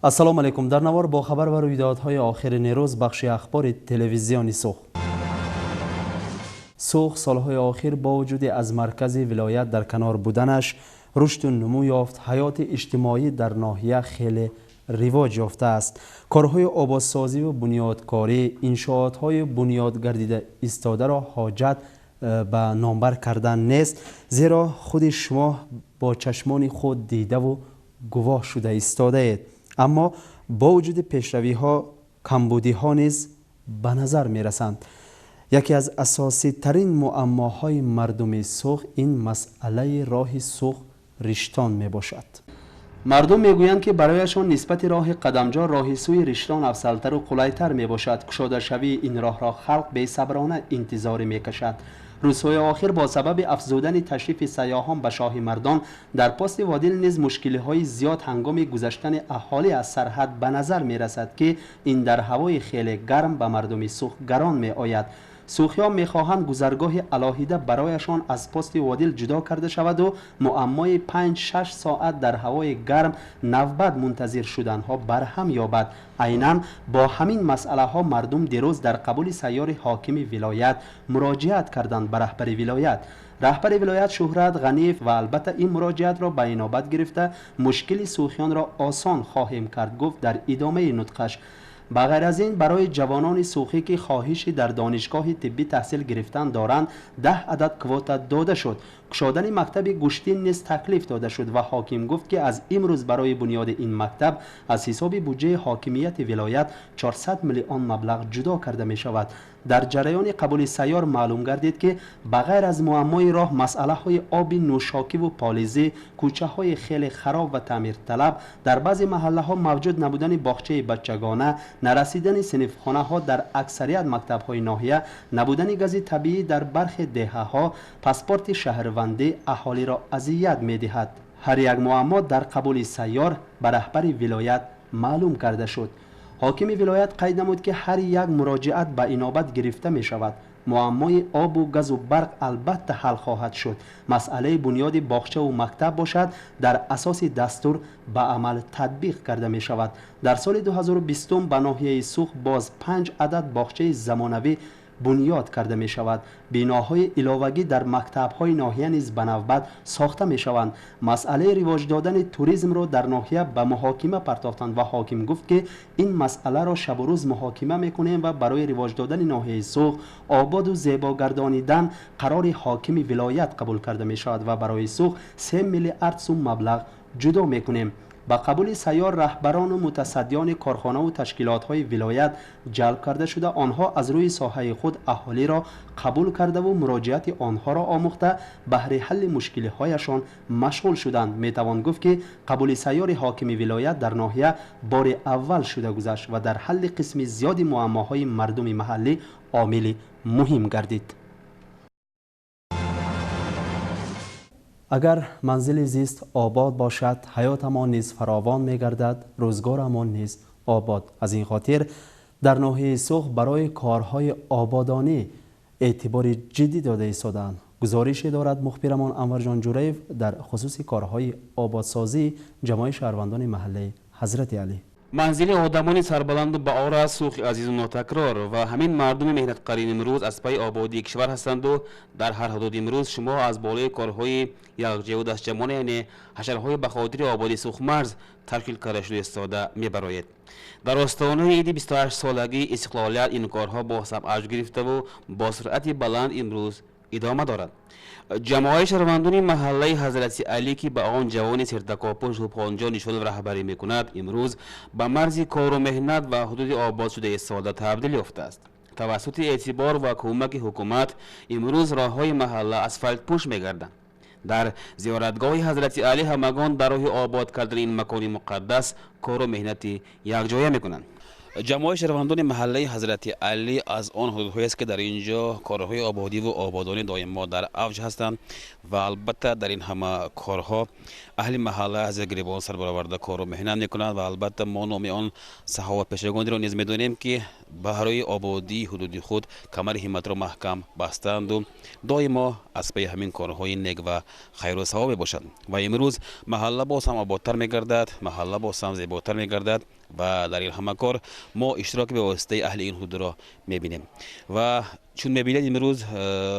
السلام علیکم. در نوار با خبر و رویدادهای آخر نیروز بخش اخبار تلویزیونی سوخ. سوخ سالهای آخر با وجود از مرکز ولایت در کنار بودنش رشد و نمو یافت. حیات اجتماعی در ناحیه خیلی رواج یافته است. کارهای آبادسازی و بنیادکاری، انشاءاتهای بنیاد گردیده ایستاده را حاجت به نامبر کردن نیست، زیرا خود شما با چشمان خود دیده و گواه شده ایستاده اید. اما با وجود پیشروی ها کمبودی ها نیز به نظر می رسند. یکی از اساسی ترین معماهای مردم سوخ این مسئله راه سوخ رشتان می باشد. مردم میگویند که برایشان نسبت راه قدمجا راه سوی رشتان افضلتر و قلی‌تر می باشد. گشاده شوی این راه را خلق به صبرانه انتظار می کشد. روزهای آخر با سبب افزودن تشریف سیاحان به شاه مردان در پاس وادی نیز مشکل‌های زیاد هنگام گذشتن اهالی از سرحد به نظر می رسد که این در هوای خیلی گرم به مردم سوخ گران می آید. سوخیان می خواهند گذرگاه علاهیده برایشان از پاست وادی جدا کرده شود و معمای 5-6 ساعت در هوای گرم نوبت منتظر شدن ها برهم یابد. عیناً با همین مسئله ها مردم دیروز در قبول سیار حاکم ولایت مراجعت کردند به رهبر ولایت. رهبر ولایت شهرت غنیف و البته این مراجعت را به اینابت گرفته مشکل سوخیان را آسان خواهیم کرد گفت در ادامه نطقش. بغیر از این برای جوانان سوخی که خواهش در دانشگاه طبی تحصیل گرفتن دارند 10 عدد کوتا داده شد. گشادن مکتب گشتین نیز تکلیف داده شد و حاکم گفت که از امروز برای بنیاد این مکتب از حساب بودجه حاکمیت ولایت 400 میلیون مبلغ جدا کرده می شود. در جریان قبول سیار معلوم گردید که بغیر از معمای راه مسئله های آب نوشاکی و پالیزی، کوچه های خیلی خراب و تعمیر طلب، در بعضی محله ها موجود نبودن باغچه بچگانه، نرسیدن صنفخانه ها در اکثریت مکتب های ناحیه، نبودن گاز طبیعی در برخی دهه ها، پاسپورت شهروندی اهالی را اذیت می دهد. هر یک معما در قبول سیار به رهبر ولایت معلوم کرده شد. حاکم ولایت قید نمود که هر یک مراجعت به اینابت گرفته می شود. معمای آب و گاز و برق البته حل خواهد شد. مسئله بنیاد باغچه و مکتب باشد در اساس دستور به عمل تطبیق کرده می شود. در سال 2020 به ناحیه سوخ باز 5 عدد باغچه زمانوی بنیاد کرده می شود. بناهای علاوگی در مکتب های ناحیه نیز به نوبت ساخته می شوند. مسئله رواج دادن توریسم را در ناحیه به محاکمه پرداختند و حاکم گفت که این مسئله را شب و روز محاکمه می کنیم و برای رواج دادن ناحیه سوخ آباد و زیبا گردانیدن قرار حاکم ولایت قبول کرده می شود و برای سوخ 3 میلیارد سوم مبلغ جدا می کنیم. با قبول سیار رهبران و متصدیان کارخانه و تشکیلات های ولایت جلب کرده شده آنها از روی ساحه خود اهالی را قبول کرده و مراجعت آنها را آموخته بهر حل مشکل هایشان مشغول شدند. می توان گفت که قبول سیار حاکم ولایت در ناحیه بار اول شده گذشت و در حل قسم زیادی معماهای مردم محلی عامل مهم گردید. اگر منزل زیست آباد باشد حیاتمان نیز فراوان می گردد، روزگارمان نیز آباد. از این خاطر در ناحیه سوخ برای کارهای آبادانی اعتبار جدی داده ایستادند. گزارشی دارد مخبرمان انور جان جوریف در خصوص کارهای آبادسازی جماعت شهروندان محله حضرت علی. منزل آدمان سربلند با آور سوخ عزیز و ناتکرار و همین مردم مهنتکارین امروز از پای آبادی کشور هستند و در هر حدود امروز شما از بالای کارهای یخجه و دستجمعانه یعنی حشرهای به خاطر آبادی سوخ مرز تشکیل کرده شده استاده میبراید. در آستانه عید 28 سالگی استقلالیت این کارها با سبعج گرفته و با سرعت بلند امروز ادامه دارد. جماعت شهروندان محله حضرت علی که به آن جوان سرتکاپوش و پانجا نشان رهبری میکند امروز به مرز کار و مهنت و حدود آباد شده استاده تبدیل یافته است. توسط اعتبار و کمک حکومت امروز راههای محله اسفالت پوش میگردند. در زیارتگاه حضرت علی همگان در راه آباد کردن این مکان مقدس کار و مهنت یکجایی میکنند. جماعت شهروندان محله حضرت علی از آن حدودهایی است که در اینجا کارهای آبادی و آبادانی دائما در اوج هستند و البته در این همه کارها اهل محله از گریبان سر برآورده کار و مهنت میکنند و البته ما نام آن سخاوت پیشگان را نیز میدانیم که برای آبادی حدود خود کمر همت را محکم بستند و دائما از پی همین کارهای نیک و خیر و ثواب باشند و امروز محله باز هم آبادتر می‌گردد، محله باز هم زیباتر می‌گردد و در این همه کار ما اشتراک به واسطه اهل این حدود را می‌بینیم و چون می‌بینید امروز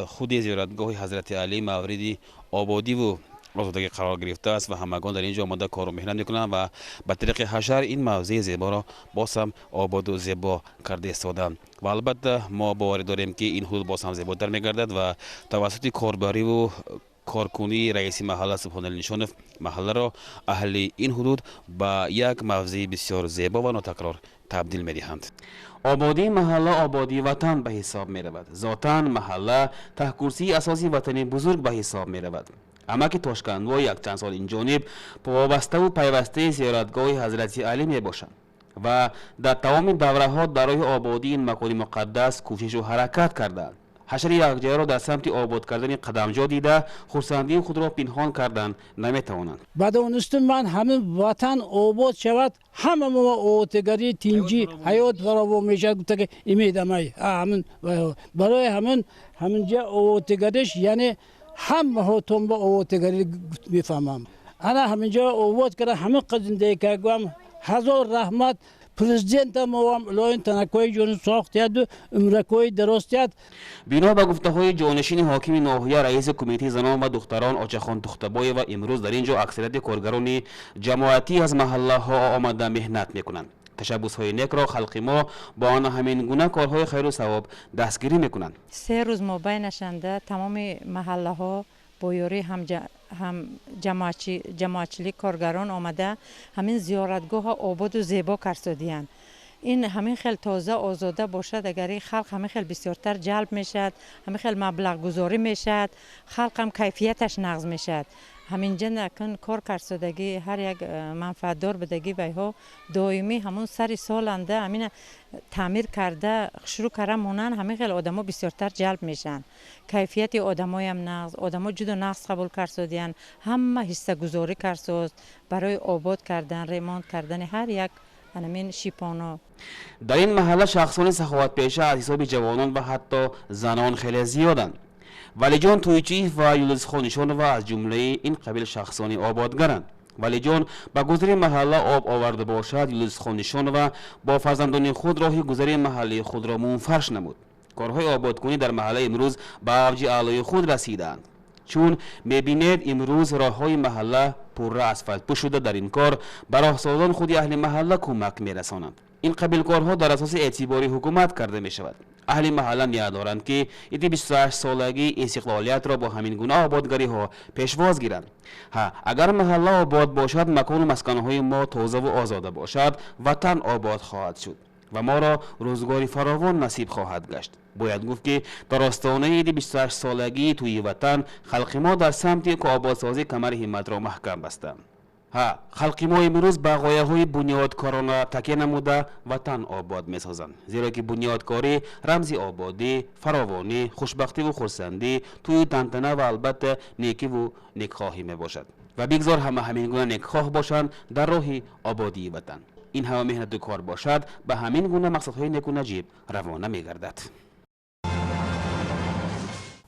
خود زیارتگاه حضرت علی مورد آبادی و آزادگی قرار گرفته است و همگان در اینجا آمده کار و مهنت میکنند و به طریق حشر این موضع زیبا را باز هم آباد و زیبا کرده ایستادند و البته ما باور داریم که این حدود باز هم زیباتر میگردد و توسط کاربری و کارکنی رئیس محله سبحان الله نشانف محله را اهل این حدود به یک موضع بسیار زیبا و ناتکرار تبدیل می‌دهند. آبادی محله آبادی وطن به حساب می رود. ذاتاً محله تحکرسی اساسی وطنی بزرگ به حساب می رود. اما که تاشکندوا یک چند سال این جانب وابسته و پیوسته زیارتگاه حضرت علی می باشند و در تمام دوره ها برای آبادی این مکان مقدس کوشش و حرکت کردند. حشر یکجایی را در سمت آباد کردن قدمجا دیده خرسندی خود را پنهان کردن نمیتوانند. به دانستم من همین وطن آباد شود همه ما آتگری تینجی حیات فراوان میشه گفته که امیدمای همین برای همینجا آتگریش یعنی همه ها تون با آتگری میفهمم. انا همینجا آباد کرده همین قزنده که گویم هزار رحمت پرزیدنت ما هم لاین تنکوی جون ساختید و امرکوی درستید. بنا به گفته‌های جانشین حاکم ناحیه رئیس کمیته زنان و دختران آچخان تختبای و امروز در اینجا اکثریت کارگران جماعتی از محله ها آمده مهنت میکنند. تشبس‌های نیک را خلق ما با آن همین گونه کارهای خیر و ثواب دستگیری میکنند. 3 روز ما بینشنده تمام محله ها با یاری هم جماعتچیلی کارگران آمده همین زیارتگاه ها آباد و زیبا کرسادیان. این همین خیلی تازه آزاده باشد اگر خلق همین خیلی بسیارتر جلب میشد، همین خیلی مبلغ گذاری میشد، خلق هم کیفیتش نقض میشد. همینجا نکن کار کرسادگی هر یک منفعت دار بدگی ویها دائمی همون سری سالنده همین تعمیر کرده شروع کرده مونن همین خیلی آدما بسیارتر جلب میشن. کیفیت آدمای هم نقض، آدما جدا نقض قبول کرسادیان، همه حصه گذاری کرساز برای آباد کردن، ریمانت کردن هر یک همین شیپانا. در این محله شخصان سخاوت پیشه از حساب جوانان و حتی زنان خیلی زیادند. ولی جان تویچی و یولز خانشان و از جمله این قبیل شخصانی آبادگرند. ولی جان با گذر محله آب آورده باشد یولز خانشان و با فرزندان خود راه گذر محله خود را منفرش نمود. کارهای آبادکنی در محله امروز به اوج اعلای خود رسیدند. چون میبینید امروز راههای محله پر اسفالت پوش شده. در این کار به راهسازان خود اهل محله کمک میرسانند. این قبیل کارها در اساس اعتباری حکومت کرده می شود. اهل محله نیا دارند که ایتی 28 سالگی استقلالیت را با همین گونه آبادگری ها پیشواز گیرند. اگر محله آباد باشد مکان و مسکنهای ما تازه و آزاده باشد وطن آباد خواهد شد و ما را روزگاری فراوان نصیب خواهد گشت. باید گفت که در آستانه ایتی 28 سالگی توی وطن خلق ما در سمت که آبادسازی کمر همت را محکم بستند. خلق ما امروز به غایه‌های بنیادکارانه تکیه نموده وطن آباد می‌سازند. زیرا که بنیادکاری رمز آبادی، فراوانی، خوشبختی و خرسندی توی تنتنه و البته نیکی و نیکخواهی میباشد و بگذار همین گونه نیکخواه باشند در راه آبادی وطن. این همه مهنت و کار باشد به همین گونه مقصدهای نیک و نجیب روانه می‌گردد.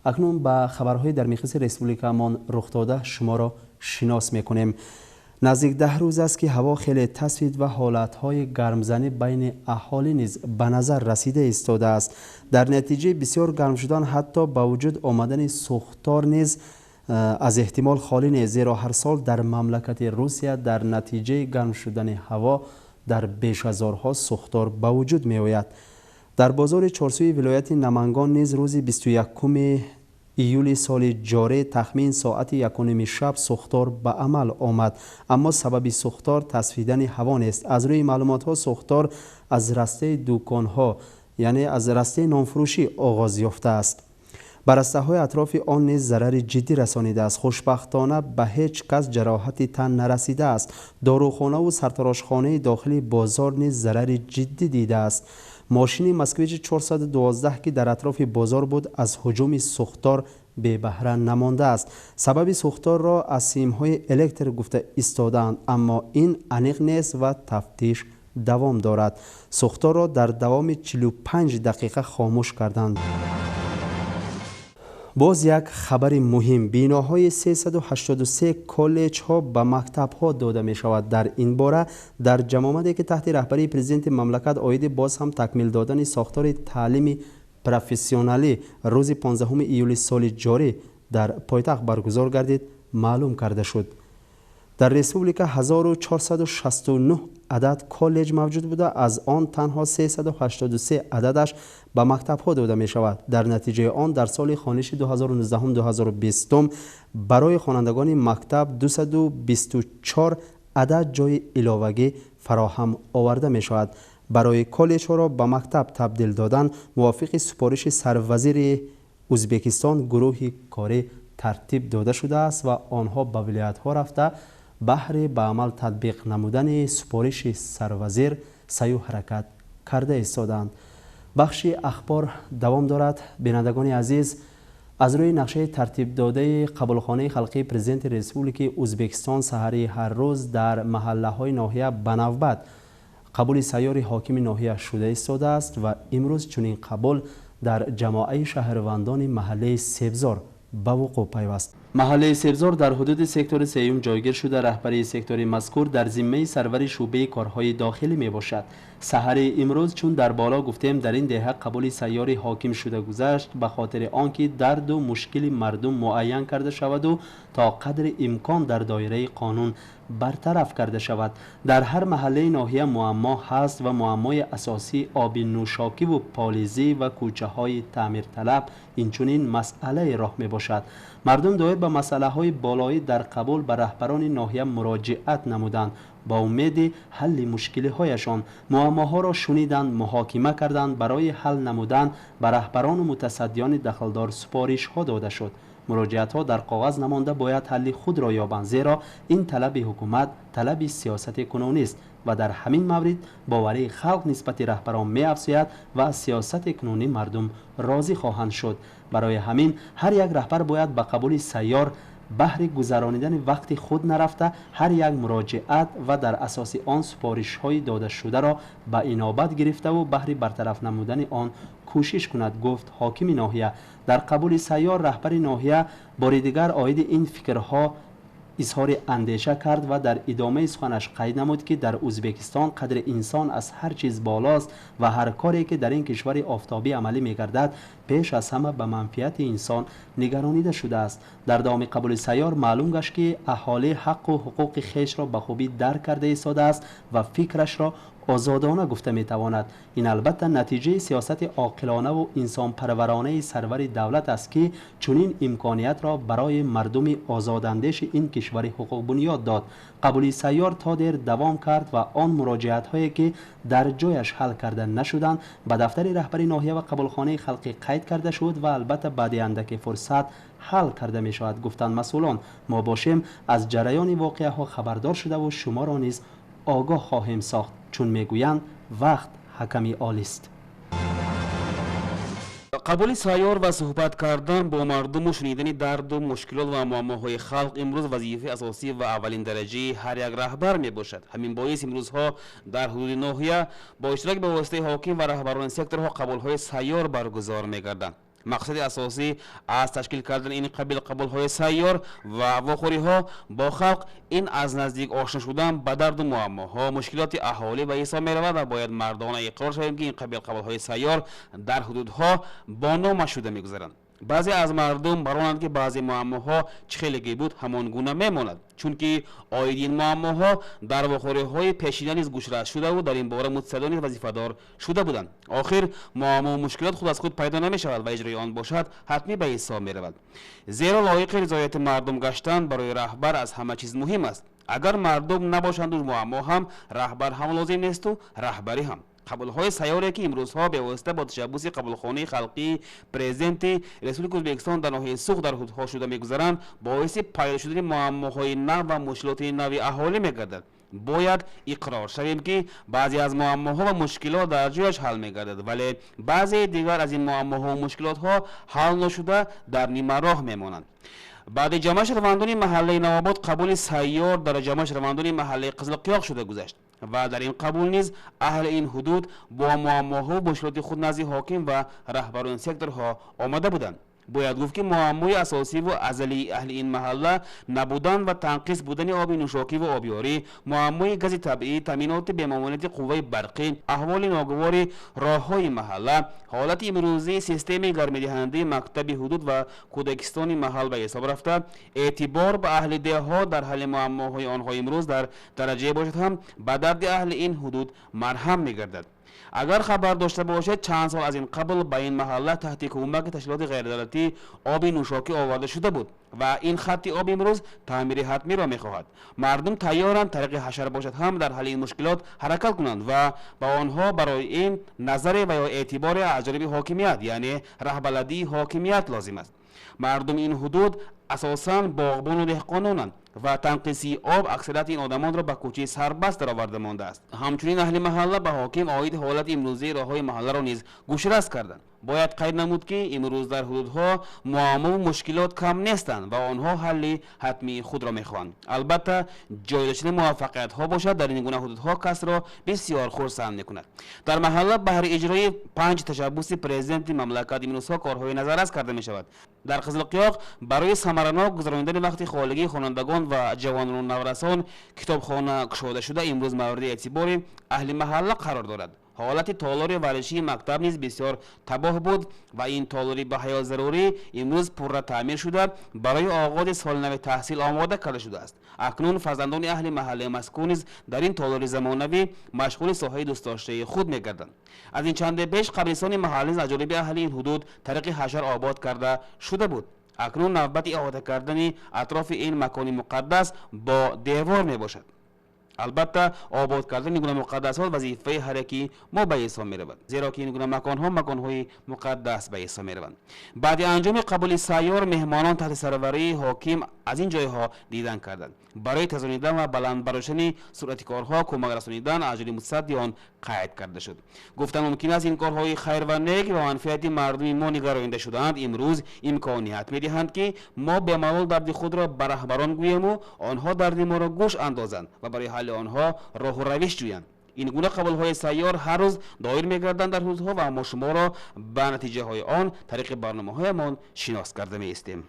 اکنون به خبرهای در میخص ریسپوبلیکامان رخ داده شما را شناس میکنیم. نزدیک 10 روز است که هوا خیلی تصوید و حالتهای گرمزنی بین اهالی نیز به نظر رسیده ایستاده است. در نتیجه بسیار گرم شدن حتی با وجود آمدن سوختار نیز از احتمال خالی نیست، زیرا هر سال در مملکت روسیه در نتیجه گرم شدن هوا در بیش از هزارها سوختار به وجود می آید. در بازار چارسوی ولایت نمنگان نیز روز 21 ایول سال جاری تخمین ساعت 1:30 شب سوختار به عمل آمد، اما سبب سوختار تصفیدن هوا نیست. از روی معلومات ها سوختار از رسته دکان یعنی از رسته نانفروشی آغاز یافته است. بر رسته های اطراف آن نیز ضرر جدی رسانیده است. خوشبختانه به هیچ کس جراحت تن نرسیده است. داروخانه و سرتراشخانه داخلی بازار نیز ضرر جدی دیده است. ماشین مسکویچ 412 که در اطراف بازار بود از هجوم سوختار به بهره نمانده است. سبب سوختار را از سیم‌های الکتریک گفته ایستادند، اما این عمیق نیست و تفتیش دوام دارد. سوختار را در دوام 45 دقیقه خاموش کردند. باز یک خبر مهم، بیناهای 383 کالج ها به مکتب ها داده می شود. در این باره در جمع که تحت رهبری پرزیدنت مملکت آید باز هم تکمیل دادن ساختار تعلیم پروفسیونالی روز 15 ایول سال جاری در پایتخت برگزار گردید معلوم کرده شد. در ریسپوبلیکا 1469 عدد کالج موجود بوده، از آن تنها 383 عددش به مکتب ها داده می شود. در نتیجه آن در سال خانشی 2019-2020 برای خوانندگان مکتب 224 عدد جای علاوگی فراهم آورده می شود. برای کالج ها را به مکتب تبدیل دادن موافق سپارش سروزیر ازبکستان گروه کاری ترتیب داده شده است و آنها به ولایت ها رفته بهر به عمل تطبیق نمودن سپارش سروزیر سعی و حرکت کرده ایستادند. بخش اخبار دوام دارد. بینندگان عزیز، از روی نقشه ترتیب داده قبولخانه خلقی پرزیدنت ریسپوبلیک ازبکستان سحری هر روز در محله های ناحیه بنوبت قبول سیار حاکم ناحیه شده ایستاده است و امروز چنین قبول در جماعه شهروندان محله سبزار به وقوع پیوست. محله سبزار در حدود سکتور سیوم جایگیر شده. رهبری سکتور مذکور در ذمه سرور شعبه کارهای داخلی می باشد. سحر امروز چون در بالا گفتیم در این دهه قبول سیار حاکم شده گذشت، به خاطر آنکه درد و مشکل مردم معین کرده شود و تا قدر امکان در دایره قانون برطرف کرده شود. در هر محله ناحیه معما هست و معمای اساسی آب نوشاکی و پالیزی و کوچه های تعمیر طلب اینچنین مسئله راه می باشد. مردم دایر به مسئله های بالایی در قبول به رهبران ناحیه مراجعت نمودند. با امید حل مشکل هایشان معماها را شنیدند، محاکمه کردند. برای حل نمودن به رهبران و متصدیان دخلدار سپارش ها داده شد. مراجعت ها در کاغذ نمانده باید حل خود را یابند، زیرا این طلب حکومت طلب سیاست کنونی است و در همین مورد باوری خلق نسبت رهبران می افزاید و از سیاست کنونی مردم راضی خواهند شد. برای همین هر یک رهبر باید به قبول سیار بهر گذرانیدن وقت خود نرفته هر یک مراجعت و در اساس آن سپارش های داده شده را به انابت گرفته و بهر برطرف نمودن آن کوشش کند، گفت حاکم ناحیه. در قبول سیار رهبر ناحیه بار دیگر عاید این فکرها اظهار اندیشه کرد و در ادامه سخنش قید نمود که در ازبکستان قدر انسان از هر چیز بالاست و هر کاری که در این کشور آفتابی عملی می‌گردد پیش از همه به منفعت انسان نگرانیده شده است. در دام قبول سیار معلوم گشت که اهالی حق و حقوق خویش را به خوبی درک کرده ایستاده است و فکرش را آزادانه گفته میتواند. این البته نتیجه سیاست عاقلانه و انسان پرورانه سرور دولت است که چنین امکانیت را برای مردم آزاداندیش این کشور حقوق بنیاد داد. قبول سیار تا دیر دوام کرد و آن مراجعت هایی که در جایش حل کرده نشدند به دفتر رهبری ناحیه و قبولخانه خلقی قید کرده شد و البته بعد اندک فرصت حل کرده می شود. گفتند مسئولان ما باشیم از جریان واقعه ها خبردار شده و شما را نیز آگاه خواهیم ساخت، چون میگویند وقت حکمی عالی است. قبول سیار و صحبت کردن با مردم و شنیدن درد و مشکلات و معماهای خلق امروز وظیفه اساسی و اولین درجه هر یک رهبر می باشد. همین باعث امروزها در حدود ناحیه با اشتراک به واسطه حاکم و رهبران سکتورها قبول‌های سیار برگزار می‌گردند. مقصد اساسی از تشکیل کردن این قبول‌های سیار و واخوری‌ها با خلق این از نزدیک آشنا شدن به درد و معماها مشکلات اهالی و حساب می‌رود و باید مردانه اقرار شویم که این قبول‌های سیار در حدودها با نام شده می‌گذرند. بعضی از مردم برانند که بعضی معماها چه خیلی بود همان گونه میماند، چون که آیدین معماها در واخوری‌های پیشینه نیز گوشرد شده و در این باره متصدیان وظیفه‌دار شده بودند. آخر معما و مشکلات خود از خود پیدا نمی‌شود و اجرای آن باشد حتمی به حساب می‌رود. زیرا لایق رضایت مردم گشتن برای رهبر از همه چیز مهم است. اگر مردم نباشند و معما هم رهبر هم لازم نیست و رهبری هم. قبول‌های سیاری که امروزها به واسطه با تشبث قبولخانه خلقی پرزیدنت ریسپوبلیک ازبکستان در ناحیه سوخت در حدودها شده می‌گذرند باعث پیدا شدن معماهای نو و مشکلات نو اهالی می‌گردد. باید اقرار شویم که بعضی از معماها و مشکلات در جایش حل می‌گردد، ولی بعضی دیگر از این معماها و مشکلات‌ها حل نشده در نیمه راه می‌مانند. بعد جمع شهروندان محله نواباد قبول سیار در جمع شهروندان محله قزلقیاق شده گذشت. و در این قبول نیز اهل این حدود با معماها و مشکلات خود نزد حاکم و رهبران سکتورها آمده بودند. باید گفت که معمای اساسی و ازلی اهل این محله نبودن و تنقیص بودن آب نوشاکی و آبیاری، معمای گاز طبیعی، تامینات بمامانت قوه برقی، احوال ناگوار راههای محله، حالت امروزی سیستم گرم‌دهنده مکتب حدود و کودکستان محل به حساب رفته، اعتبار به اهل دهها در حل معماهای آنها امروز در درجه باشد هم به درد اهل این حدود مرهم می‌گردد. اگر خبر داشته باشد چند سال از این قبل به این محله تحت کمک تشکیلات غیردولتی آب نوشاکی آورده شده بود و این خط آب امروز تعمیر حتمی را می‌خواهد. مردم تیارند طریق حشر باشد هم در حل این مشکلات حرکت کنند و با آنها برای این نظر و یا اعتبار اجربی حاکمیت یعنی رهبلدی حاکمیت لازم است. مردم این حدود اساساً باغبان و دهقانانند و تنقیصی آب اکثریت این آدمان را به کوچه سربست درآورده مانده است. همچنین اهل محله به حاکم عاید حالت امروزی راههای محله را نیز گوشرس کردند. باید قید نمود که امروز در حدودها معما و مشکلات کم نیستند و آنها حل حتمی خود را میخواهند. البته جای داشتن موفقیت ها باشد در این گونه حدودها کس را بسیار خرسند میکند. در محله بهر اجرای 5 تشبوس پرزیدنت مملکت امروزها کارهای نظررس کرده می شود. در قزلقیاق برای ثمرناک گذراندن وقت خالگی خوانندگان و جوانان و نورسان کتابخانه گشوده شده امروز مورد اعتبار اهل محله قرار دارد. حالت تالار ورزشی مکتب نیز بسیار تباه بود و این تالاری به حیات ضروری امروز پرره تعمیر شده برای آغاز سال نو تحصیل آماده کرده شده است. اکنون فرزندان اهل محله مسکون نیز در این تالار زمانوی مشغول ساحه دوست داشته خود می‌گردند. از این چند پیش قبرستان محلی از جانب اهل این حدود طریق حشر آباد کرده شده بود. اکنون نوبت احاطه کردن اطراف این مکان مقدس با دیوار میباشد. البته آباد کردن این گونه مقدسات وظیفه هر یکی ما به حساب می رود، زیرا که این گونه مکان‌های مقدس به حساب می روند. بعد انجام قبول سیار مهمانان تحت سروری حاکم از این جایها دیدن کردند. برای تزانیدن و بلند برداشتن سرعت کارها کمک رسانیدن اجر متصدی آن قید کرده شد. گفتن ممکن است این کارهای خیر و نیک و منفعت مردم ما نگرانیده شده‌اند امروز امکانیت می‌دهند که ما به معمول درد خود را به رهبران گوییم و آنها درد ما را گوش اندازند و برای حل آنها راه و روش جویند. این گونه قبول‌های سیار هر روز دایر می‌گردند در حوزه‌ها و ما شما را به نتیجه‌های آن طریق برنامه‌هایمان شناس کرده می‌استیم.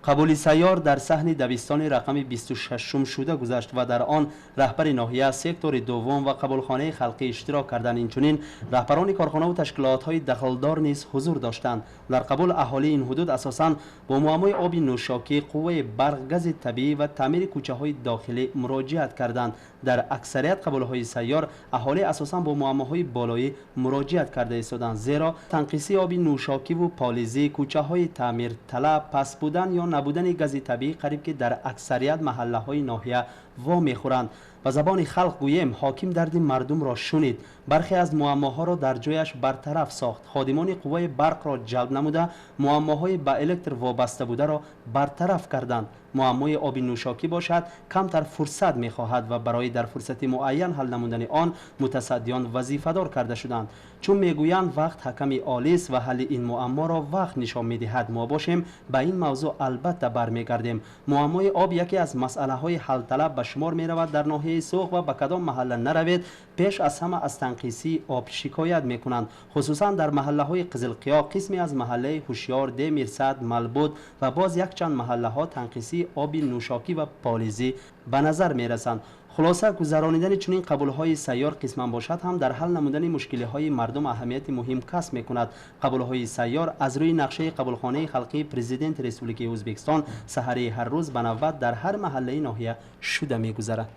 قبول سیار در صحن دبستان رقم 26 شده گذشت و در آن رهبر ناحیه سکتور دوم و قبولخانه خلقی اشتراک کردند. اینچنین رهبران کارخانه و تشکیلات‌های دخلدار نیز حضور داشتند. در قبول اهالی این حدود اساساً با معمای آب نوشاکی، قوه برق، گاز طبیعی و تعمیر کوچه‌های داخلی مراجعت کردند. در اکثریت قبول‌های سیار اهالی اساساً با معماهای بالایی مراجعت کرده ایستادند، زیرا تنقیصی آب نوشاکی و پالیزی، کوچه‌های تعمیر طلب، پس بودن یا نبودن گاز طبیعی قریب که در اکثریت محله‌های ناحیه وا می‌خورند. به زبان خلق گوییم حاکم درد مردم را شنید، برخی از معماها را در جایش برطرف ساخت، خادمان قوه برق را جلب نموده معماهای به الکتر وابسته بوده را برطرف کردند. معمای آب نوشاکی باشد کمتر فرصت می‌خواهد و برای در فرصت معین حل نمودن آن متصدیان وظیفه‌دار کرده شدند، چون میگویند وقت حکم عالی است و حل این معما را وقت نشان می‌دهد. ما باشیم به این موضوع البته برمیگردیم. معمای آب یکی از مسئله‌های حل طلب به شمار می‌رود. در ناحیه سوق و به کدام محله نروید پیش از همه از تنقیصی آب شکایت می‌کنند، خصوصا در محله‌های قزلقیاق، قسمی از محله هوشیار، ده میرصد، ملبود و باز یک چند محله‌ها تنقیصی آب نوشاکی و پالیزی به نظر می‌رسند. خلاصه گذرانیدن چنین قبول‌های سیار قسما باشد هم در حل نمودن مشکل‌های مردم اهمیت مهم کسب می‌کند. قبول‌های سیار از روی نقشه قبولخانه خلقی پرزیدنت ریسپوبلیک ازبکستان سحری هر روز به نوبت در هر محله ناحیه شده می‌گذرد.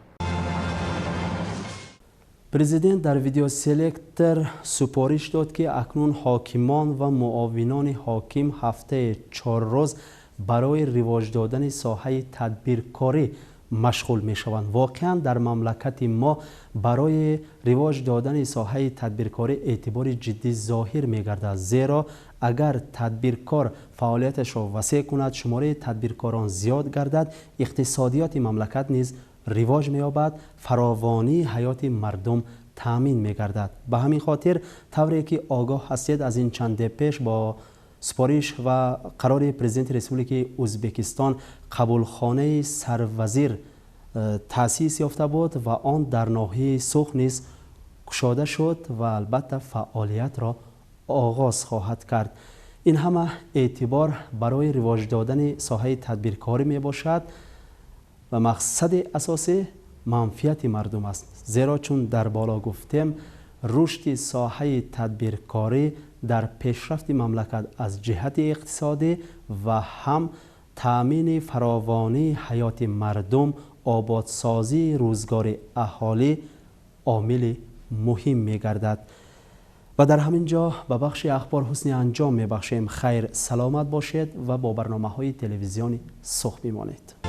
پرزیدنت در ویدیو سلکتر سپارش داد که اکنون حاکمان و معاونان حاکم هفته 4 روز برای رواج دادن ساحه تدبیرکاری مشغول می شوند. واقعا در مملکت ما برای رواج دادن ساحه تدبیرکاری اعتبار جدی ظاهر می گردد، زیرا اگر تدبیرکار فعالیتش را وسیع کند، شماره تدبیرکاران زیاد گردد، اقتصادیات مملکت نیز رواج می یابد، فراوانی حیات مردم تامین می گردد. به همین خاطر طوری که آگاه هستید از این چند پیش با سپارش و قرار پرزیدنت ریسپوبلیک ازبکستان قبولخانه سروزیر تأسیس یافته بود و آن در ناحیه سوخ نیز گشاده شد و البته فعالیت را آغاز خواهد کرد. این همه اعتبار برای رواج دادن ساحه تدبیرکاری می باشد و مقصد اساسی منفعت مردم است، زیرا چون در بالا گفتیم رشد ساحه تدبیرکاری در پیشرفت مملکت از جهت اقتصادی و هم تأمین فراوانی حیات مردم، آبادسازی روزگار اهالی عامل مهم می گردد. و در همین جا به بخش اخبار حسن انجام می بخشیم. خیر سلامت باشید و با برنامه های تلویزیونی سخن بمانید.